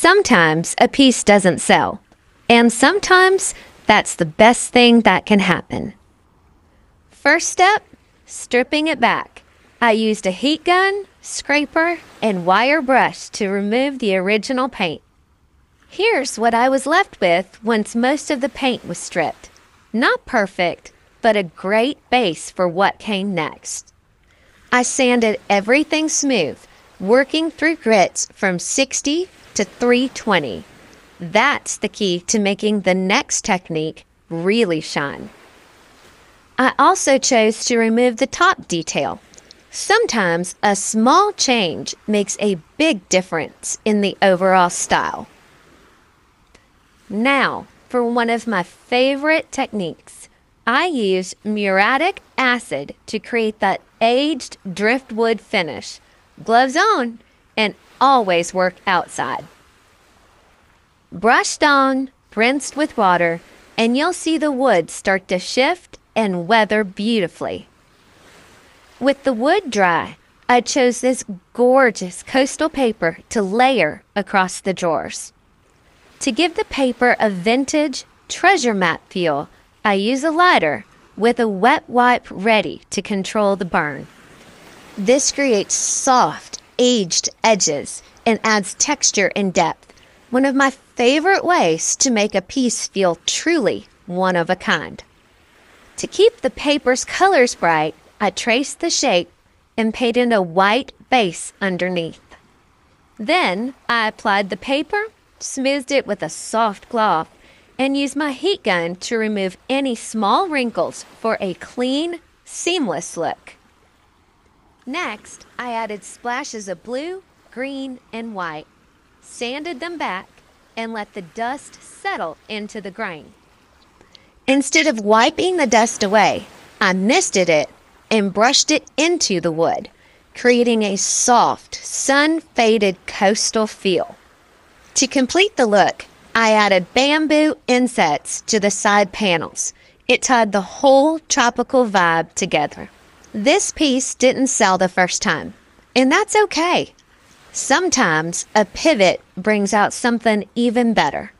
Sometimes a piece doesn't sell, and sometimes that's the best thing that can happen. First step, stripping it back. I used a heat gun, scraper, and wire brush to remove the original paint. Here's what I was left with once most of the paint was stripped. Not perfect, but a great base for what came next. I sanded everything smooth, working through grits from 60 to 320. That's the key to making the next technique really shine. I also chose to remove the top detail. Sometimes a small change makes a big difference in the overall style. Now, for one of my favorite techniques, I use muriatic acid to create that aged driftwood finish. Gloves on, and always work outside. Brushed on, rinsed with water, and you'll see the wood start to shift and weather beautifully. With the wood dry, I chose this gorgeous coastal paper to layer across the drawers. To give the paper a vintage treasure map feel, I use a lighter with a wet wipe ready to control the burn. This creates soft, aged edges and adds texture and depth. One of my favorite ways to make a piece feel truly one of a kind. To keep the paper's colors bright, I traced the shape and painted a white base underneath. Then I applied the paper, smoothed it with a soft cloth, and used my heat gun to remove any small wrinkles for a clean, seamless look. Next, I added splashes of blue, green, and white, sanded them back, and let the dust settle into the grain. Instead of wiping the dust away, I misted it and brushed it into the wood, creating a soft, sun-faded coastal feel. To complete the look, I added bamboo insets to the side panels. It tied the whole tropical vibe together. This piece didn't sell the first time, and that's okay. Sometimes a pivot brings out something even better.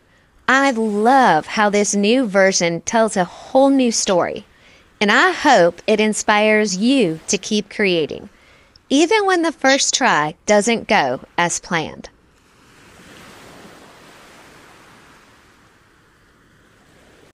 I love how this new version tells a whole new story, and I hope it inspires you to keep creating, even when the first try doesn't go as planned.